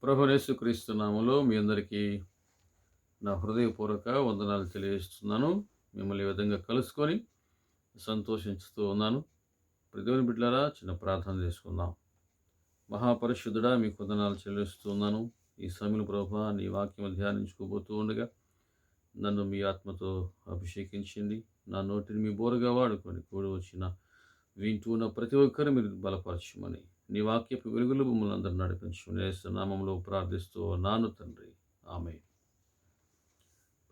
ప్రభువైన యేసుక్రీస్తు నామములో మీ అందరికీ నా హృదయపూర్వక వందనాలు తెలియజేస్తున్నాను. మిమ్మల్ని ఈ విధంగా కలుసుకొని సంతోషించుతూ ఉన్నాను. దేవుని బిడ్డలారా, చిన్న ప్రార్థన చేసుకుందాం. మహాపరిశుద్ధుడా, మీకు వందనాలు చెల్లిస్తూ ఉన్నాను. ఈ సమయంలో ప్రభువా, నీ వాక్యం ధ్యానించుకోబోతూ ఉండగా నన్ను మీ ఆత్మతో అభిషేకించింది. నా నోటిని మీ బోరగా వాడుకొని కూడి వచ్చిన వింటూ ఉన్న ప్రతి ఒక్కరు మీరు బలపరచమని, నీ వాక్యపు వెలుగులు మమ్మల్ని అందరూ నడిపించమని యేసు నామములో ప్రార్థిస్తూ నాను తండ్రి. ఆమేన్.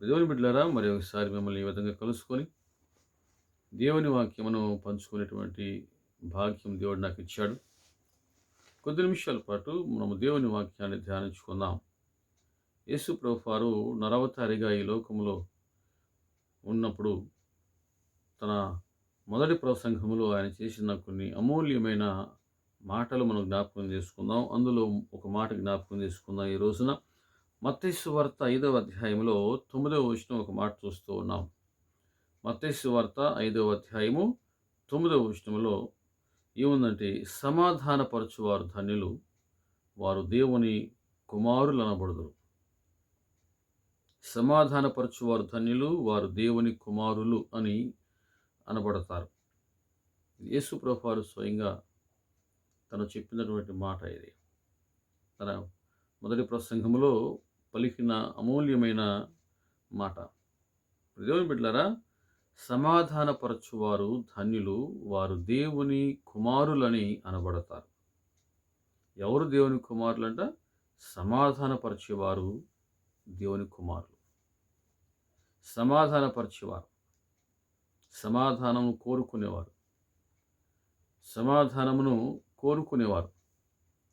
దేవుని బిడ్డలారా, మరి ఒకసారి మిమ్మల్ని ఈ విధంగా కలుసుకొని దేవుని వాక్యమును పంచుకునేటువంటి భాగ్యం దేవుడు నాకు ఇచ్చాడు. కొద్ది నిమిషాల పాటు మనము దేవుని వాక్యాన్ని ధ్యానించుకుందాం. యేసు ప్రభువారు నరవతారిగా ఈ లోకములో ఉన్నప్పుడు తన మొదటి ప్రసంగములో ఆయన చేసిన కొన్ని అమూల్యమైన మాటలు మనం జ్ఞాపకం చేసుకుందాం. అందులో ఒక మాట జ్ఞాపకం చేసుకుందాం ఈ రోజున. మత్తయి సువార్త 5వ అధ్యాయంలో 9వ వచనం ఒక మాట చూస్తూ ఉన్నాం. మత్తయి సువార్త 5వ అధ్యాయము 9వ వచనంలో ఏముందంటే, సమాధానపరచువారు ధన్యులు, వారు దేవుని కుమారులు అనబడుదురు. సమాధానపరచువారు ధన్యులు, వారు దేవుని కుమారులు అని అనబడతారు. యేసు ప్రభువారు స్వయంగా తను చెప్పినటువంటి మాట ఇది. తన మొదటి ప్రసంగంలో పలికిన అమూల్యమైన మాట. దేవుని బిడ్డలారా, సమాధానపరచువారు ధన్యులు, వారు దేవుని కుమారులని అనబడతారు. ఎవరు దేవుని కుమారులంట? సమాధానపరిచేవారు దేవుని కుమారులు. సమాధానపరిచేవారు, సమాధానము కోరుకునేవారు, సమాధానమును కోరుకునేవారు,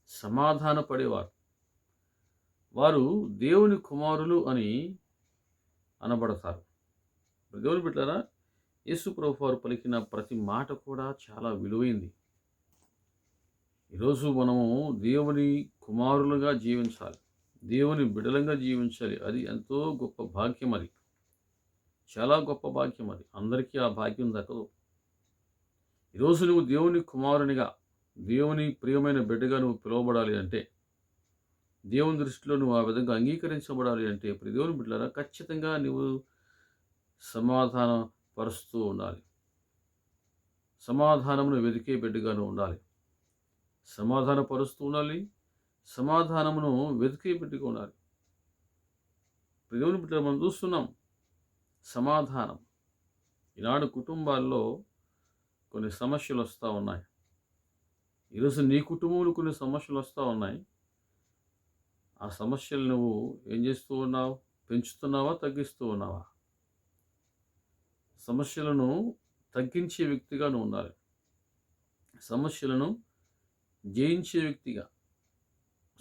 సమాధానపడేవారు, వారు దేవుని కుమారులు అని అనబడతారు. దేవుని బిడ్డలారా, యేసు ప్రభువారు పలికిన ప్రతి మాట కూడా చాలా విలువైంది. ఈరోజు మనము దేవుని కుమారులుగా జీవించాలి, దేవుని బిడ్డలంగా జీవించాలి. అది ఎంతో గొప్ప భాగ్యం. అది చాలా గొప్ప భాగ్యం. అది అందరికీ ఆ భాగ్యం దక్కదు. ఈరోజు నువ్వు దేవుని కుమారునిగా, దేవుని ప్రియమైన బిడ్డగా నువ్వు పిలువబడాలి అంటే, దేవుని దృష్టిలో నువ్వు ఆ విధంగా అంగీకరించబడాలి అంటే, దేవుని బిడ్డలారా, ఖచ్చితంగా నువ్వు సమాధాన పరుస్తూ ఉండాలి. సమాధానమును వెతికే బిడ్డగాను ఉండాలి. సమాధాన పరుస్తూ ఉండాలి, సమాధానమును వెతికే బిడ్డగా ఉండాలి. దేవుని బిడ్డ మనం చూస్తున్నాం సమాధానం. ఈనాడు కుటుంబాల్లో కొన్ని సమస్యలు వస్తూ ఉన్నాయి. ఈరోజు నీ కుటుంబంలో కొన్ని సమస్యలు వస్తూ ఉన్నాయి. ఆ సమస్యలు నువ్వు ఏం చేస్తూ ఉన్నావు? పెంచుతున్నావా, తగ్గిస్తూ ఉన్నావా? సమస్యలను తగ్గించే వ్యక్తిగా నువ్వు ఉండాలి. సమస్యలను జయించే వ్యక్తిగా,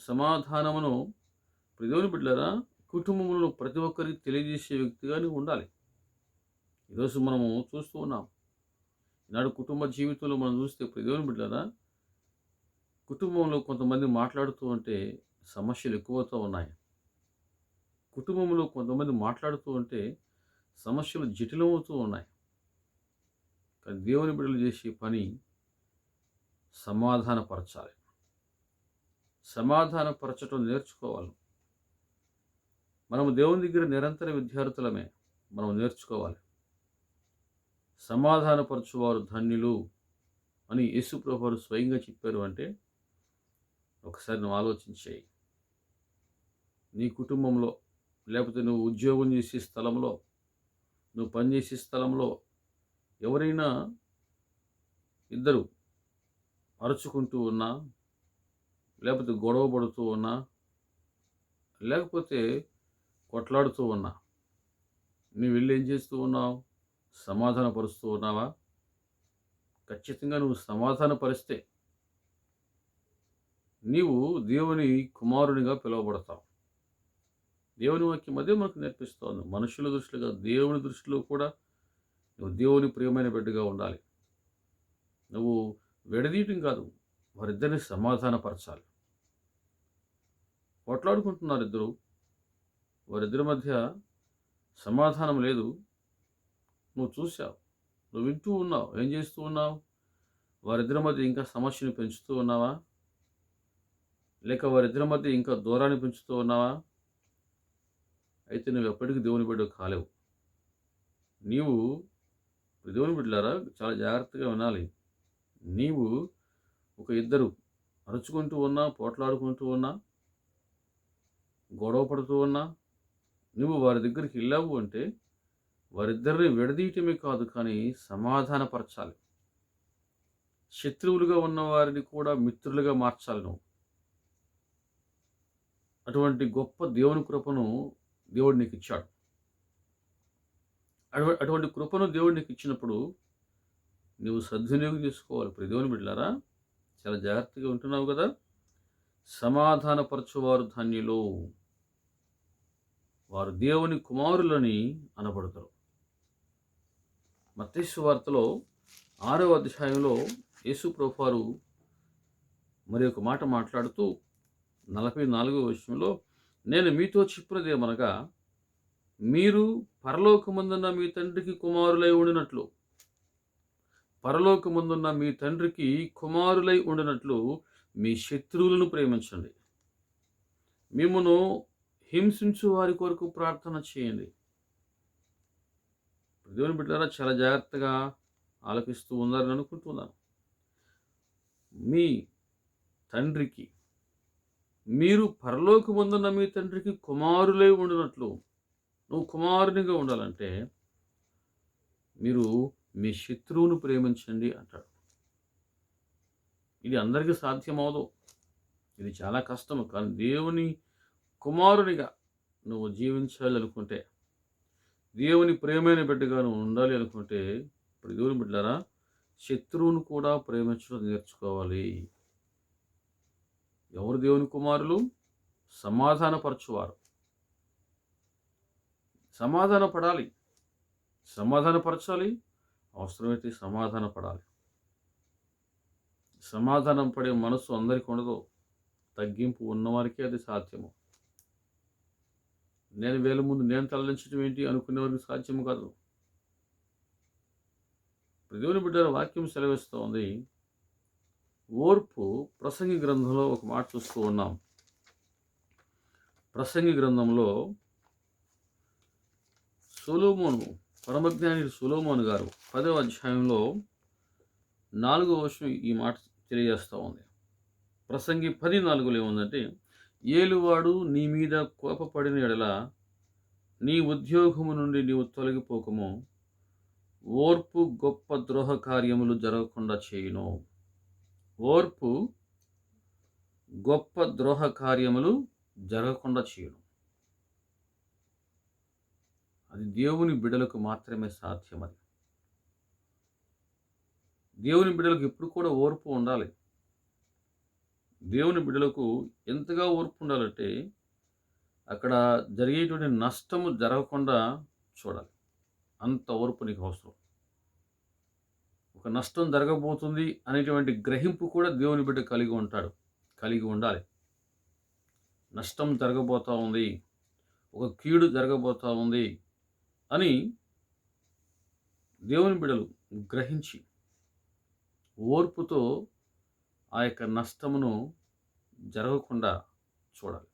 సమాధానమును దేవుని బిడ్డలారా, కుటుంబంలో ప్రతి ఒక్కరికి తెలియజేసే వ్యక్తిగా నువ్వు ఉండాలి. ఈరోజు మనము చూస్తూ ఉన్నాం. ఈనాడు కుటుంబ జీవితంలో మనం చూస్తే దేవుని బిడ్డలారా, కుటుంబంలో కొంతమంది మాట్లాడుతూ ఉంటే సమస్యలు ఎక్కువవుతూ ఉన్నాయి. కుటుంబంలో కొంతమంది మాట్లాడుతూ ఉంటే సమస్యలు జటిలమవుతూ ఉన్నాయి. కానీ దేవుని బిడ్డలు చేసే పని సమాధానపరచాలి. సమాధానపరచడం నేర్చుకోవాలి. మనము దేవుని దగ్గర నిరంతర విద్యార్థులమే. మనం నేర్చుకోవాలి. సమాధానపరచువారు ధన్యులు అని యేసు ప్రభువారు స్వయంగా చెప్పారు అంటే, ఒకసారి నువ్వు ఆలోచించేయి. నీ కుటుంబంలో, లేకపోతే నువ్వు ఉద్యోగం చేసే స్థలంలో, నువ్వు పనిచేసే స్థలంలో ఎవరైనా ఇద్దరు అరుచుకుంటూ ఉన్నా, లేకపోతే గొడవ పడుతూ ఉన్నా, లేకపోతే కొట్లాడుతూ ఉన్నా, నువ్వు వెళ్ళి ఏం చేస్తూ ఉన్నావు? సమాధానపరుస్తూ ఉన్నావా? ఖచ్చితంగా నువ్వు సమాధానపరిస్తే నీవు దేవుని కుమారునిగా పిలువబడతావు. దేవుని వాక్యం అదే మనకు నేర్పిస్తోంది. మనుషుల దృష్టిలో, దేవుని దృష్టిలో కూడా నువ్వు దేవుని ప్రియమైన బిడ్డగా ఉండాలి. నువ్వు విడదీయటం కాదు, వారిద్దరిని సమాధానపరచాలి. కొట్లాడుకుంటున్నారు ఇద్దరు, వారిద్దరి మధ్య సమాధానం లేదు. నువ్వు చూసావు, నువ్వు వింటూ ఉన్నావు, ఏం చేస్తూ ఉన్నావు? వారిద్దరి మధ్య ఇంకా సమస్యను పెంచుతూ ఉన్నావా? లేక వారిద్దరి మధ్య ఇంకా దూరాన్ని పెంచుతూ ఉన్నావా? అయితే నువ్వు ఎప్పటికీ దేవుని బిడ్డవు కాలేవు. నీవు దేవుని బిడ్డలారా చాలా జాగ్రత్తగా వినాలి. నీవు ఒక ఇద్దరు అరుచుకుంటూ ఉన్నా, పోట్లాడుకుంటూ ఉన్నా, గొడవ పడుతూ ఉన్నా, నువ్వు వారి దగ్గరికి వెళ్ళావు అంటే వారిద్దరిని విడదీయటమే కాదు కానీ సమాధానపరచాలి. శత్రువులుగా ఉన్న వారిని కూడా మిత్రులుగా మార్చాలి నువ్వు. అటువంటి గొప్ప దేవుని కృపను దేవుడు నీకు ఇచ్చాడు. అటువంటి కృపను దేవుడు నీకు ఇచ్చినప్పుడు నువ్వు సద్వినియోగం చేసుకోవాలి. ప్రియ దేవుని బిడ్డలారా, చాలా జాగ్రత్తగా ఉంటున్నావు కదా. సమాధానపరచువారు ధన్యులు, వారు దేవుని కుమారులని అనబడతారు. మత్తయి సువార్తలో 6వ అధ్యాయంలో యేసు ప్రభువారు మరి ఒక మాట మాట్లాడుతూ 44వ వచనంలో, నేను మీతో చెప్పినదేమనగా మీరు పరలోకమందున్న మీ తండ్రికి కుమారులై ఉండినట్లు, పరలోకమందున్న మీ తండ్రికి కుమారులై ఉండినట్లు మీ శత్రువులను ప్రేమించండి, మిమ్మును హింసించు వారి కొరకు ప్రార్థన చేయండి. దేవుని బిడ్డలారా, చాలా జాగ్రత్తగా ఆలకిస్తూ ఉన్నారని అనుకుంటున్నాను. మీ తండ్రికి, మీరు పరలోకమందున్న మీ తండ్రికి కుమారులై ఉండినట్లు, నువ్వు కుమారునిగా ఉండాలంటే మీరు మీ శత్రువును ప్రేమించండి అంటాడు. ఇది అందరికీ సాధ్యమవదు, ఇది చాలా కష్టము. కానీ దేవుని కుమారునిగా నువ్వు జీవించాలి అనుకుంటే, దేవుని ప్రేమైన బిడ్డగా నువ్వు ఉండాలి అనుకుంటే, ఇప్పుడు దేవుని బిడ్డలారా, శత్రువును కూడా ప్రేమించడం నేర్చుకోవాలి. ఎవరు దేవుని కుమారులు? సమాధానపరచువారు. సమాధానపడాలి, సమాధానపరచాలి, అవసరమైతే సమాధానపడాలి. సమాధానం పడే మనసు అందరికీ ఉండదు, తగ్గింపు ఉన్నవారికే అది సాధ్యము. నేను వేల ముందు నేను తరలించడం ఏంటి అనుకునేవారికి సాధ్యము కాదు. దేవుని బిడ్డల వాక్యం సెలవిస్తూ ఉంది. ఓర్పు ప్రసంగి గ్రంథంలో ఒక మాట చూస్తూ ఉన్నాం. ప్రసంగి గ్రంథంలో సొలొమోను, పరమజ్ఞాని సొలొమోను గారు 10వ అధ్యాయంలో 4వ వచనం ఈ మాట తెలియజేస్తూ ఉంది. ప్రసంగి 10:4 ఏముందంటే, ఏలువాడు నీ మీద కోపపడిన ఎడల నీ ఉద్యోగము నుండి నీవు తొలగిపోకము, ఓర్పు గొప్ప ద్రోహ కార్యములు జరగకుండా చేయును. ఓర్పు గొప్ప ద్రోహ కార్యములు జరగకుండా చేయును. అది దేవుని బిడ్డలకు మాత్రమే సాధ్యం. అది దేవుని బిడ్డలకు ఎప్పుడు కూడా ఓర్పు ఉండాలి. దేవుని బిడ్డలకు ఎంతగా ఓర్పు ఉండాలంటే అక్కడ జరిగేటువంటి నష్టము జరగకుండా చూడాలి. అంత ఓర్పు నీకు అవసరం. ఒక నష్టం జరగబోతుంది అనేటువంటి గ్రహింపు కూడా దేవుని బిడ్డ కలిగి ఉండాలి. నష్టం జరగబోతూ ఉంది, ఒక కీడు జరగబోతూ ఉంది అని దేవుని బిడ్డలు గ్రహించి ఓర్పుతో ఆ యొక్క నష్టమును జరగకుండా చూడాలి.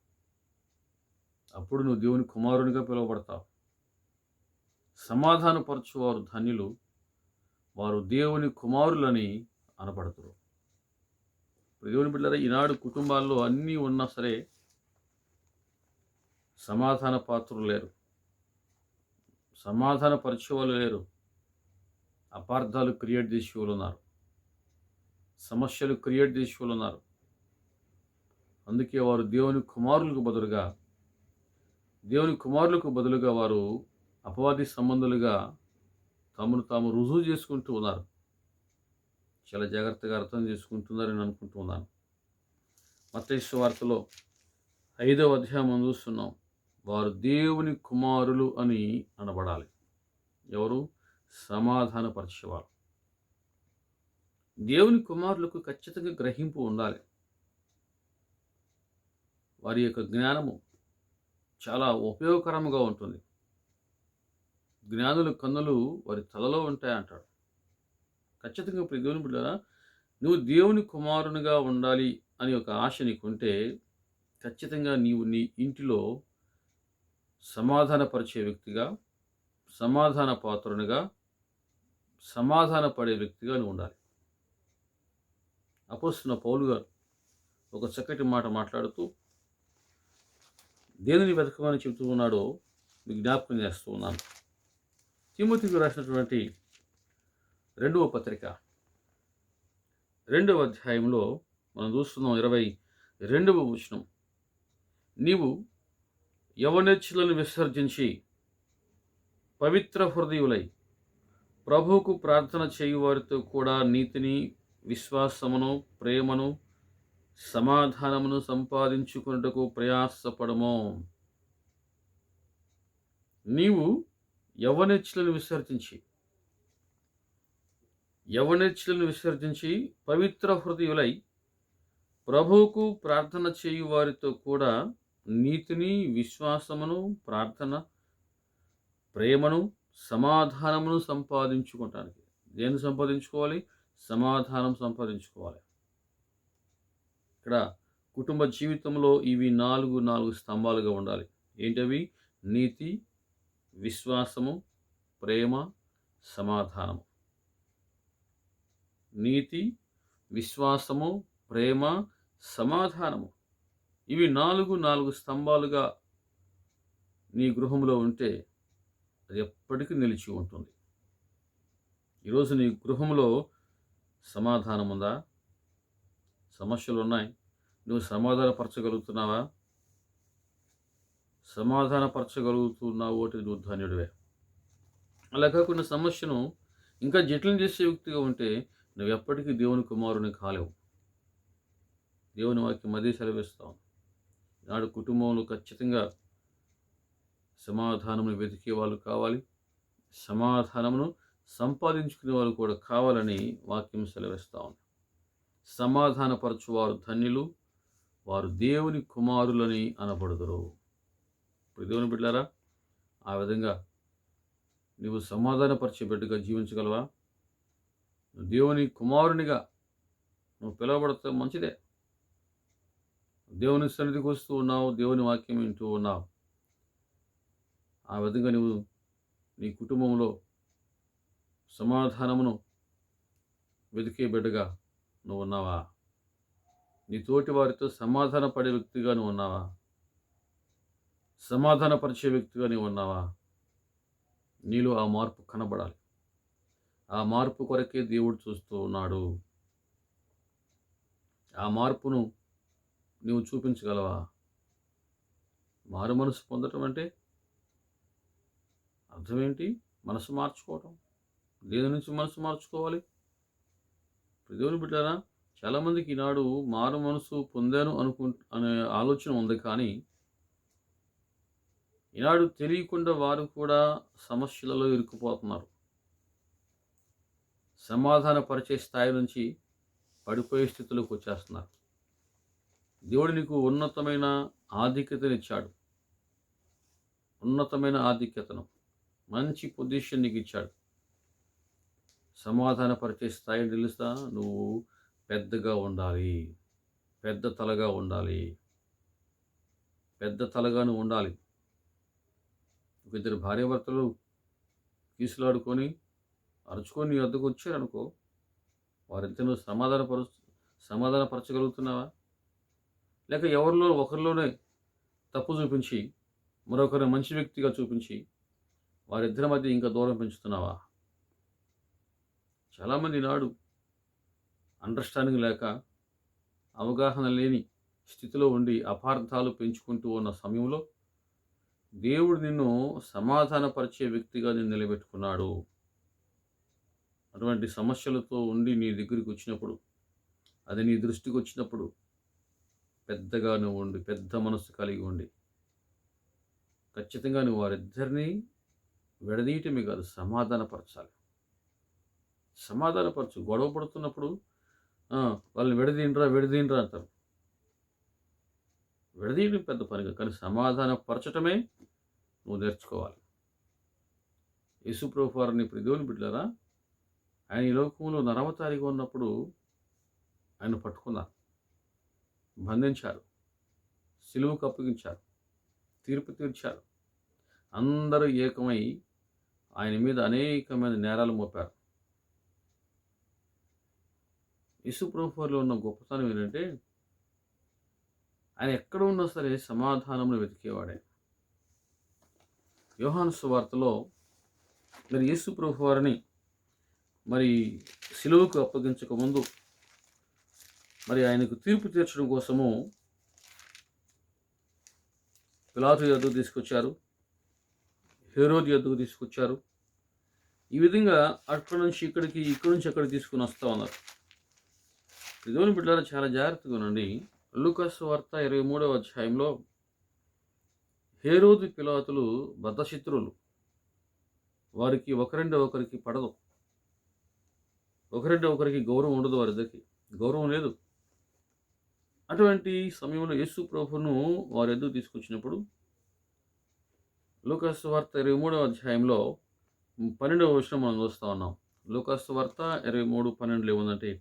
అప్పుడు నువ్వు దేవుని కుమారునిగా పిలువబడతావు. సమాధానపరచువారు ధన్యులు, వారు దేవుని కుమారులని అనబడతారు. దేవుని బిడ్డలారా, ఈనాడు కుటుంబాల్లో అన్నీ ఉన్నా సరే సమాధాన పాత్రులు లేరు, సమాధాన పరిచయాలు లేరు. అపార్థాలు క్రియేట్ చేసే వాళ్ళు ఉన్నారు, సమస్యలు క్రియేట్ చేసే వాళ్ళు ఉన్నారు. అందుకే వారు దేవుని కుమారులకు బదులుగా వారు అపవాది సంబంధులుగా తమను తాము రుజువు చేసుకుంటూ ఉన్నారు. చాలా జాగ్రత్తగా అర్థం చేసుకుంటున్నారని అనుకుంటూ ఉన్నాను. మత్తయి సువార్తలో 5వ అధ్యాయం మనం చూస్తున్నాం. వారు దేవుని కుమారులు అని అనబడాలి. ఎవరు? సమాధానపరిచేవారు. దేవుని కుమారులకు ఖచ్చితంగా గ్రహింపు ఉండాలి. వారి యొక్క జ్ఞానము చాలా ఉపయోగకరంగా ఉంటుంది. జ్ఞానుల కన్నులు వారి తలలో ఉంటాయంటాడు. ఖచ్చితంగా ఇప్పుడు దేవుని బిడ్డలారా, నువ్వు దేవుని కుమారునిగా ఉండాలి అని ఒక ఆశ నీకుంటే ఖచ్చితంగా నీవు నీ ఇంటిలో సమాధానపరిచే వ్యక్తిగా, సమాధాన పాత్రునిగా, సమాధాన పడే వ్యక్తిగా నువ్వు ఉండాలి. అపోస్తలుడైన పౌలు గారు ఒక చక్కటి మాట మాట్లాడుతూ దేనిని వెతకమని చెబుతూ ఉన్నాడో మీకు జ్ఞాపకం చేస్తూ ఉన్నాను. తిమోతికి రాసినటువంటి 2వ పత్రిక 2వ అధ్యాయంలో మనం చూస్తున్నాం 22వ వచనం. నీవు యవనేచ్ఛలను విసర్జించి పవిత్ర హృదయులై ప్రభువుకు ప్రార్థన చేయువారితో కూడా నీతిని, విశ్వాసమును, ప్రేమను, సమాధానమును సంపాదించుకొనుటకు ప్రయాసపడము. నీవు యవనేచ్ఛలను విసర్జించి పవిత్ర హృదయులై ప్రభువుకు ప్రార్థన చేయు వారితో కూడా నీతిని, విశ్వాసమును, ప్రార్థన, ప్రేమను, సమాధానమును సంపాదించుకోవటానికి. దేన్ని సంపాదించుకోవాలి? సమాధానం సంపాదించుకోవాలి. ఇక్కడ కుటుంబ జీవితంలో ఇవి నాలుగు స్తంభాలుగా ఉండాలి. ఏంటవి? నీతి, విశ్వాసము, ప్రేమ, సమాధానము. నీతి, విశ్వాసము, ప్రేమ, సమాధానము. ఇవి నాలుగు స్తంభాలుగా నీ గృహంలో ఉంటే అది ఎప్పటికీ నిలిచి ఉంటుంది. ఈరోజు నీ గృహంలో సమాధానం ఉందా? సమస్యలు ఉన్నాయి. నువ్వు సమాధానపరచగలుగుతున్నావా? సమాధానపరచగలుగుతున్నావు అంటే నువ్వు ధన్యుడివే. అలా కాకుండా సమస్యను ఇంకా జటిలం చేసే వ్యక్తిగా ఉంటే నువ్వు ఎప్పటికీ దేవుని కుమారుని కాలేవు. దేవుని వాక్యం అదే సెలవిస్తాం. నాడు కుటుంబంలో ఖచ్చితంగా సమాధానమును వెతికే వాళ్ళు కావాలి, సమాధానమును సంపాదించుకునే వాళ్ళు కూడా కావాలని వాక్యం సెలవిస్తా ఉంది. సమాధానపరచువారు ధన్యులు, వారు దేవుని కుమారులని అనబడుదురు. ఇప్పుడు దేవుని బిడ్డలారా, ఆ విధంగా నీవు సమాధానపరిచే బిడ్డగా జీవించగలవా? దేవుని కుమారునిగా నువ్వు పిలువబడితే మంచిదే. దేవుని సన్నిధికి వస్తూ ఉన్నావు, దేవుని వాక్యం వింటూ ఉన్నావు. ఆ విధంగా నువ్వు నీ కుటుంబంలో సమాధానమును వెతికే బిడ్డగా నువ్వు ఉన్నావా? నీ తోటి వారితో సమాధాన పడే వ్యక్తిగా నువ్వు ఉన్నావా? సమాధానపరిచే వ్యక్తిగా నువ్వు ఉన్నావా? నీలో ఆ మార్పు కనబడాలి. ఆ మార్పు కొరకే దేవుడు చూస్తూ ఉన్నాడు. ఆ మార్పును నువ్వు చూపించగలవా? మారు మనసు పొందటం అంటే అర్థం ఏంటి? మనసు మార్చుకోవటం. దేని నుంచి మనసు మార్చుకోవాలి? దేవుని బిడ్డలారా, చాలామందికి ఈనాడు మారు మనసు పొందాను అనే ఆలోచన ఉంది. కానీ ఈనాడు తెలియకుండా వారు కూడా సమస్యలలో ఇరుక్కుపోతున్నారు. సమాధానపరిచే స్థాయి నుంచి పడిపోయే స్థితిలోకి వచ్చేస్తున్నారు. దేవుడు నీకు ఉన్నతమైన ఆధిక్యతనిచ్చాడు. ఉన్నతమైన ఆధిక్యతను, మంచి పొజిషన్ నీకు ఇచ్చాడు. సమాధానపరిచే స్థాయి నిలుస్తా నువ్వు పెద్దగా ఉండాలి, పెద్ద తలగా ఉండాలి, పెద్ద తలగా నువ్వు ఉండాలి. ఒక ఇద్దరు భార్యాభర్తలు కీసులాడుకొని అరుచుకొని నీ వద్దకు వచ్చారనుకో, వారిద్దరూ సమాధానపరచగలుగుతున్నావా? లేక ఎవరిలో ఒకరిలోనే తప్పు చూపించి మరొకరిని మంచి వ్యక్తిగా చూపించి వారిద్దరి మధ్య ఇంకా దూరం పెంచుతున్నావా? చాలామంది నాడు అండర్స్టాండింగ్ లేక, అవగాహన లేని స్థితిలో ఉండి అపార్థాలు పెంచుకుంటూ ఉన్న సమయంలో దేవుడు నిన్ను సమాధానపరిచే వ్యక్తిగా నిన్ను నిలబెట్టుకున్నాడు. అటువంటి సమస్యలతో ఉండి నీ దగ్గరికి వచ్చినప్పుడు, అది నీ దృష్టికి వచ్చినప్పుడు పెద్దగా నువ్వు ఉండి, పెద్ద మనసు కలిగి ఉండి, ఖచ్చితంగా నువ్వు వారిద్దరినీ విడదీయటమే కాదు, సమాధానపరచాలి. సమాధానపరచు. గొడవ పడుతున్నప్పుడు వాళ్ళని విడదీయండ్రా అంటారు. విడదీయడం పెద్ద పనిగా, కానీ సమాధానపరచటమే నువ్వు నేర్చుకోవాలి. యేసుప్రభు వారిని ఇప్పుడు దేవుని బిడ్డలారా, ఆయన ఈ లోకంలో నరవతారిగా ఉన్నప్పుడు ఆయన పట్టుకున్నారు, బంధించారు, సిలువకు అప్పగించారు, తీర్పు తీర్చారు. అందరూ ఏకమై ఆయన మీద అనేకమైన నేరాలు మోపారు. యేసు ప్రభువులో ఉన్న గొప్పతనం ఏంటంటే ఆయన ఎక్కడ ఉన్నా సరే సమాధానమును వెతికేవాడే. యోహాను సువార్తలో మరి యేసు ప్రభువారిని మరి సిలువకు అప్పగించక ముందు మరి ఆయనకు తీర్పు తీర్చడం కోసము పిలాతు యొద్దకు తీసుకొచ్చారు, హేరోదు యొద్దకు తీసుకొచ్చారు. ఈ విధంగా అక్కడి నుంచి ఇక్కడికి, ఇక్కడి నుంచి అక్కడికి తీసుకుని వస్తూ ఉన్నారు. దేవుని బిడ్డలారా చాలా జాగ్రత్తగా ఉండండి. లూకా సువార్త 23వ అధ్యాయంలో హేరోదు పిలాతులు బద్ధశత్రువులు. వారికి ఒకరంటే ఒకరికి పడదు, ఒకరంటే ఒకరికి గౌరవం ఉండదు, వారిద్దరికి గౌరవం లేదు. అటువంటి సమయంలో యేసు ప్రభువును వారి ఎదురు తీసుకొచ్చినప్పుడు లూకా సువార్త 23వ అధ్యాయంలో 12వ వచనం మనం చూస్తూ ఉన్నాం. లూకా సువార్త 23:12 ఏముందంటే,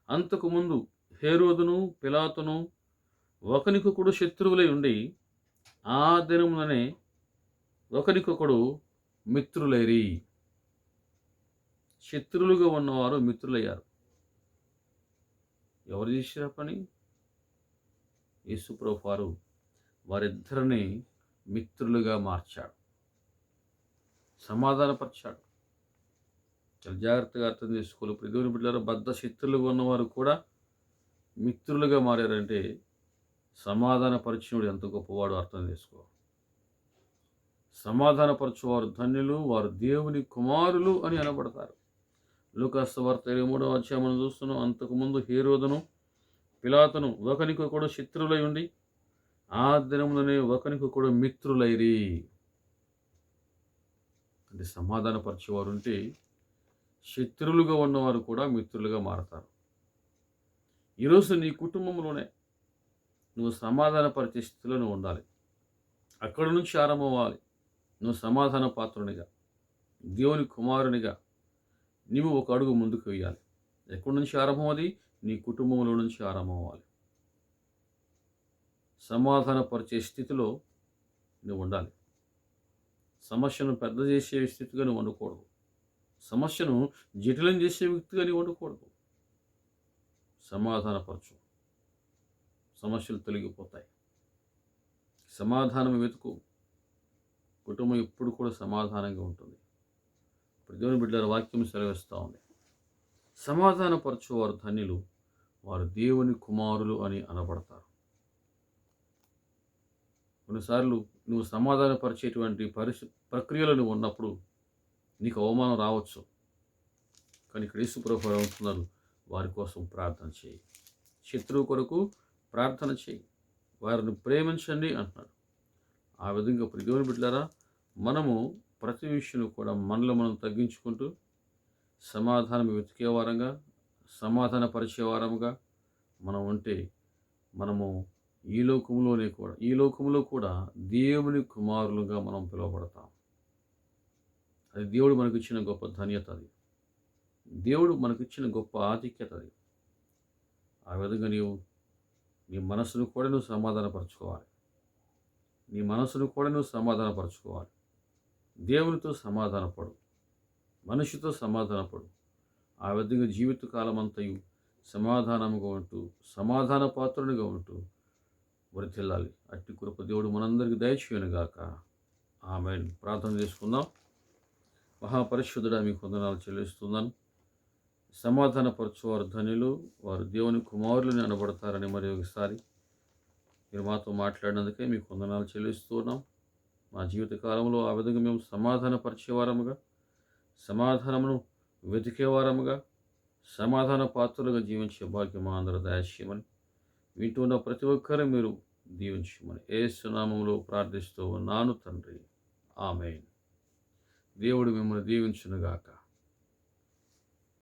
అంతకుముందు హేరోదును పిలాతును ఒకనికొకడు శత్రువులై ఉండి ఆ దినముననే ఒకరికొకడు మిత్రులైరి. శత్రువులుగా ఉన్నవారు మిత్రులయ్యారు. ఎవరు చేశారు పని? యేసు ప్రభువారు వారిద్దరిని మిత్రులుగా మార్చాడు, సమాధానపరిచాడు. చాలా జాగ్రత్తగా అర్థం చేసుకోవాలి. దేవుని బిడ్డలారా, బద్ధ శత్రులుగా ఉన్నవారు కూడా మిత్రులుగా మారారంటే సమాధానపరిచినోడు ఎంత గొప్పవాడు అర్థం చేసుకో. సమాధానపరచువారు ధన్యులు, వారు దేవుని కుమారులు అని అనబడతారు. లూకా సువార్త 23వ అధ్యాయం మనం చూస్తున్నాం. అంతకుముందు హేరోదును పిలాతును ఒకరికొకడు శత్రువులై ఉండి ఆ దినములనే ఒకరికొకడు మిత్రులైరి. అంటే సమాధానపరిచేవారు ఉంటే శత్రువులుగా ఉన్నవారు కూడా మిత్రులుగా మారతారు. ఈరోజు నీ కుటుంబంలోనే నువ్వు సమాధానపరిచే స్థితిలో నువ్వు ఉండాలి. అక్కడి నుంచి ఆరంభం అవ్వాలి. నువ్వు సమాధాన పాత్రునిగా, దేవుని కుమారునిగా నీవు ఒక అడుగు ముందుకు వేయాలి. ఎక్కడి నుంచి ఆరంభం? అది నీ కుటుంబంలో నుంచి ఆరంభం అవ్వాలి. సమాధానపరిచే స్థితిలో నువ్వు ఉండాలి. సమస్యను పెద్ద చేసే స్థితిగా నువ్వు ఉండకూడదు. సమస్యను జటిలం చేసే వ్యక్తిగా నువ్వు ఉండకూడదు. సమాధానపరచు, సమస్యలు తొలగిపోతాయి. సమాధానం వెతుకు, కుటుంబం ఎప్పుడు కూడా సమాధానంగా ఉంటుంది. ఇప్పుడు దేవుని బిడ్డల వాక్యం సెలవిస్తూ ఉంది. సమాధానపరచువారు ధన్యులు, వారు దేవుని కుమారులు అని అనబడతారు. కొన్నిసార్లు నువ్వు సమాధానపరిచేటువంటి ప్రక్రియలో నువ్వు ఉన్నప్పుడు నీకు అవమానం రావచ్చు. కానీ ఇక్కడ యేసు ప్రభువు అంటున్నారు, వారి కోసం ప్రార్థన చేయి. శత్రువు కొరకు ప్రార్థన చేయి, వారిని ప్రేమించండి అంటున్నాడు. ఆ విధంగా దేవుని బిడ్డలారా, మనము ప్రతి విషయంలో కూడా మనలో మనం తగ్గించుకుంటూ సమాధానం వెతికే వారంగా, సమాధానపరిచే వారముగా మనం ఉంటే మనము ఈ లోకంలో కూడా దేవుని కుమారులుగా మనం పిలువబడతాం. అది దేవుడు మనకిచ్చిన గొప్ప ధన్యత, అది దేవుడు మనకిచ్చిన గొప్ప ఆధిక్యత. అది ఆ విధంగా నీ మనసును కూడా నువ్వు సమాధానపరచుకోవాలి. నీ మనసును కూడా నువ్వు సమాధానపరచుకోవాలి. దేవునితో సమాధానపడు, మనిషితో సమాధానపడు. ఆ విధంగా జీవితకాలం అంతయు సమాధానముగా ఉంటూ, సమాధాన పాత్రునిగా ఉంటూ వర్ధిల్లాలి. అట్టి కృప దేవుడు మనందరికీ దయచేయునుగాక. ఆమేన్. ప్రార్థన చేసుకుందాం. మహాపరిశుద్ధుడా, మీకు వందనాలు చెల్లిస్తున్నాను. సమాధానపరచువారు ధన్యులు, వారు దేవుని కుమారులని అనబడతారని మరి ఒకసారి మీరు మాతో మాట్లాడినందుకే మీకు వందనాలు చెల్లిస్తున్నాం. మా జీవిత కాలంలో ఆ విధంగా మేము సమాధానపరిచేవారముగా, సమాధానమును వెతికేవారముగా, సమాధాన పాత్రలుగా జీవించే భాగ్యం మా అందరూ దయచేయమని, వింటున్న ప్రతి ఒక్కరూ మీరు దీవించమని యేసు నామములో ప్రార్థిస్తూ ఉన్నాను తండ్రి. ఆమేన్. దేవుడు మిమ్మల్ని దీవించునుగాక.